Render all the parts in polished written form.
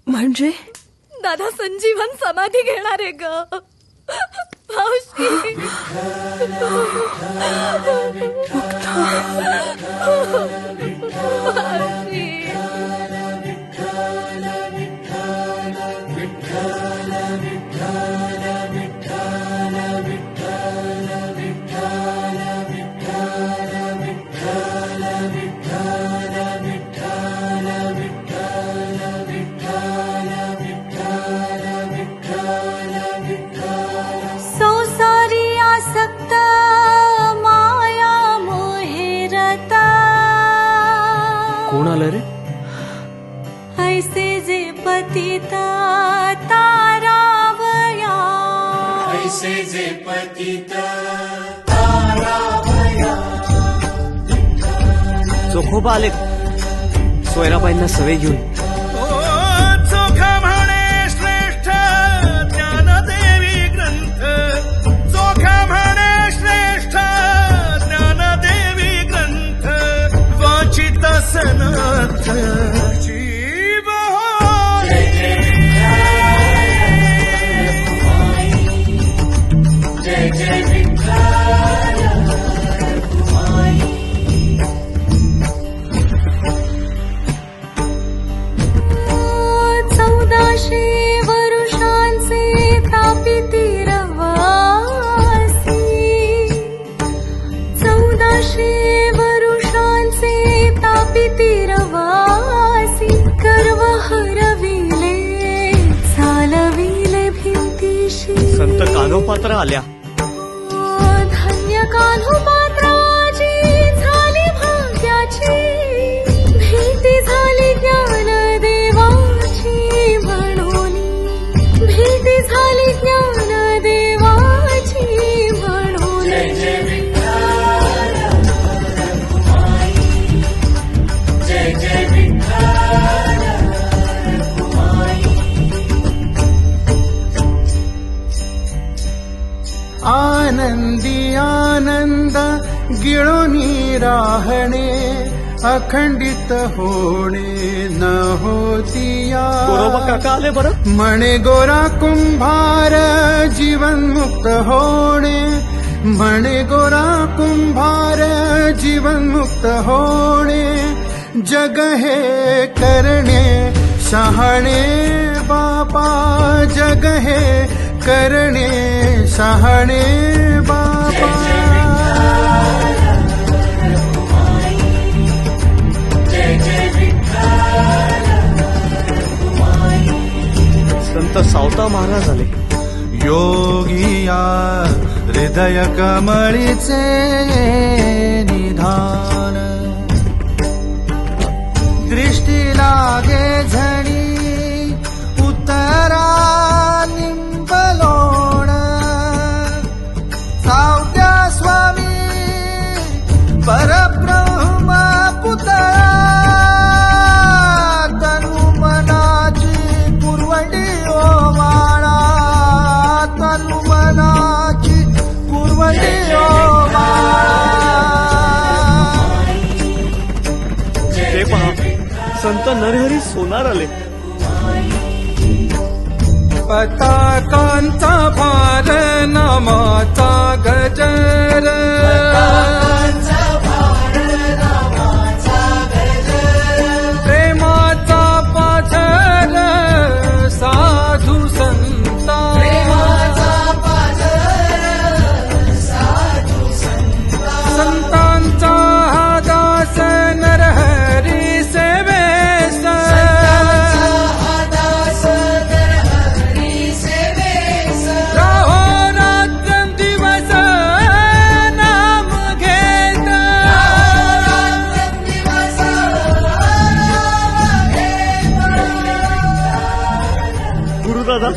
म्हणजे दादा संजीवन समाधी घेणार आहे ग मावशी. कोण आलं रे? ऐसे जे पतिता तारावया, ऐसे जे पतिता तारावया. चोखोबा आले सोयराबाईंना सवय घेऊन. चोखा म्हणे श्रेष्ठ ज्ञानदेवी ग्रंथ, चोखा म्हणे श्रेष्ठ ज्ञानदेवी ग्रंथ, वाचित सनथ जीव हो. जय जय विठ्ठल. वर्षांचे तापिती रवासी, 1400 वर्षांचे तापिती रवासी, गर्व हरविले चालविले भिंतीशी. संत कान्होपात्र आल्या. धन्य कान्होपात्राची झाली भाग्याची, भीती झाली ज्ञानदेवाची म्हणून, भीती झाली ज्ञानदेवाची म्हणून. जय जय विठ्ठल जय जय विठ्ठल. आनंदी आनंद गिळोनी राहणे, अखंडित होणे न होतिया. गोरोबा काका आले बरं. म्हणे गोरा कुंभार जीवन मुक्त होणे, म्हणे गोरा कुंभार जीवन मुक्त होणे. जग हे करणे शहाणे बापा, जग हे करणे शहाणे बापा. संत सावता महाराज आले. योगिया हृदय कमळीचे निधान, दृष्टी लागे झणी उतरा निंबलोण. सावत्या स्वामी परब्रह्म पुतळा, तनु मनाची कुरवडी ओवाळा, तनु मनाची कुरवडी ओवाळा. ते पहा संत नरहरी सोनार आले. पताकांचा भार नामाचा गजर, प्रेमाचा पाझर साधू संता, संतांचा हा दास नरहरी सेवेस. राहो रात्रंदिवस नाम घेत, गुरुदादा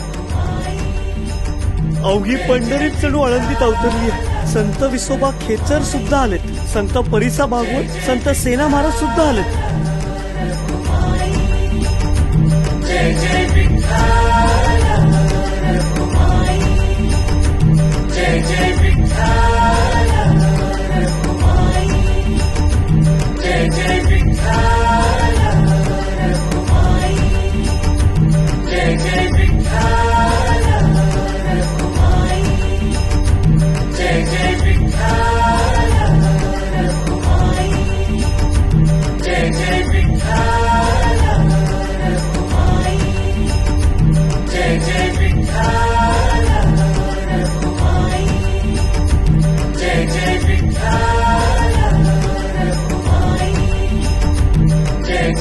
अवघी पंढरीत चढू आळंदीत अवतरली. संत विसोबा खेचर सुद्धा आलेत. संत परिसा भागवत, संत सेना महाराज सुद्धा आलेत. जय जय विठ्ठल जय जय विठ्ठल जय जय विठ्ठल.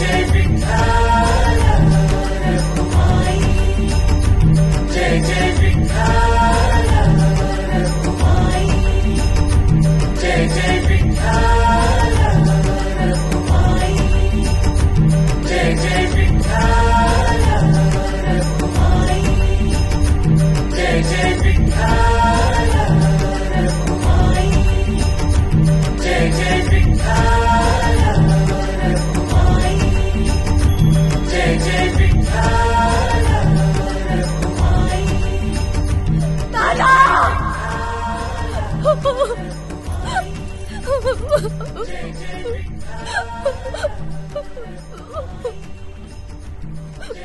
जय विठ्ठल रखुमाई जय जय विठ्ठल रखुमाई जय जय विठ्ठल रखुमाई जय जय विठ्ठल रखुमाई जय जय विठ्ठल रखुमाई जय जय विठ्ठल रखुमाई जय जय विठ्ठल रखुमाई दादा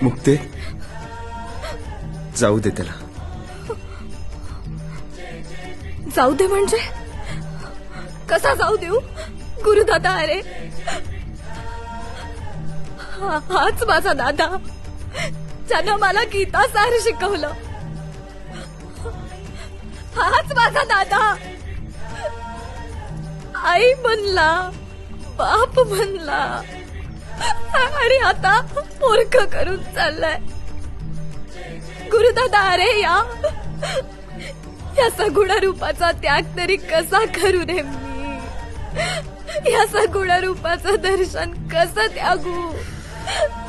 मुक्ते जाऊ दे त्याला. जाऊ दे म्हणजे कसा जाऊ देऊ गुरुदादा? अरे हाच माझा दादा ज्यानं मला गीता सार शिकवलं. हाच माझा दादा आई बनला, बाप बनला आणि आता मूर्ख करून चाललाय. गुरुदादा अरे या सगुण रूपाचा त्याग तरी कसा करू रे मी? या सगुण रूपाचं दर्शन कसं त्यागू?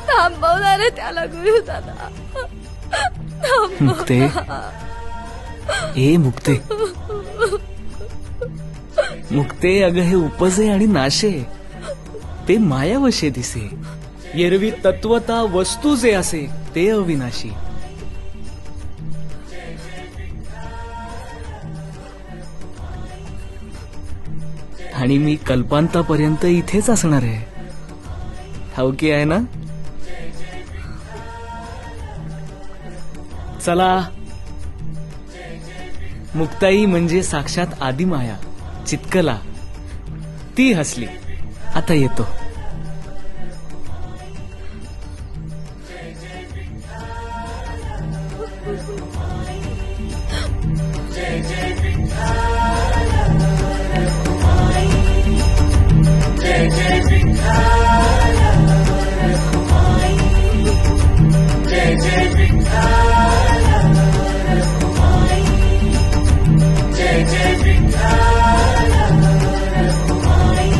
थांबवणार त्याला गुरुदादा, मुक्ते ए मुक्ते मुक्ते अगं हे उपजे आणि नाशे ते मायावशे दिसे. एरवी तत्वता वस्तू जे असे ते अविनाशी. आणि मी कल्पांतापर्यंत इथेच असणार आहे. ठाऊकी आहे ना? चला, मुक्ताई म्हणजे साक्षात आदिमाया चितकला. ती हसली. आता येतो. जय जय विठ्ठल रखुमाई जय जय विठ्ठल रखुमाई जय जय विठ्ठल रखुमाई जय जय विठ्ठल रखुमाई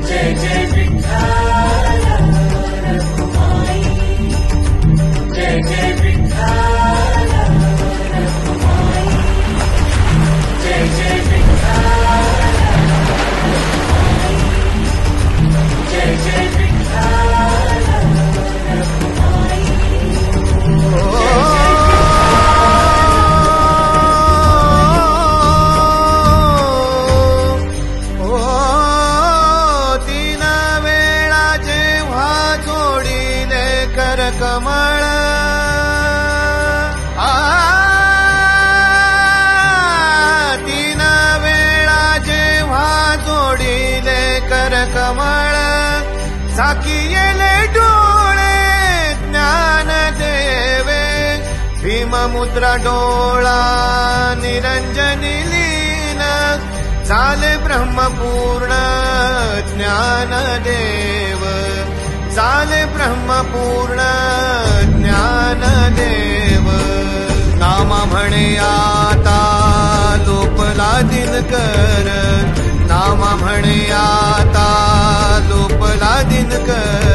जय जय विठ्ठल रखुमाई जय जय विठ्ठल रखुमाई जय जय विठ्ठल जय जय विठ्ठल रखुमाई तीन वेळा जेव्हा जोडीले कर कमळ तीन वेळा जेव्हा जोडीले कर कमळ साकियेले डोळे ज्ञान देवे भीममुद्रा डोळा निरंजनी लीन झाले ब्रह्मपूर्ण ज्ञान देव झाले ब्रह्मपूर्ण ज्ञान देव नामा म्हणे आता लोपला दिनकर नामा म्हणे आता लोपला दिनकर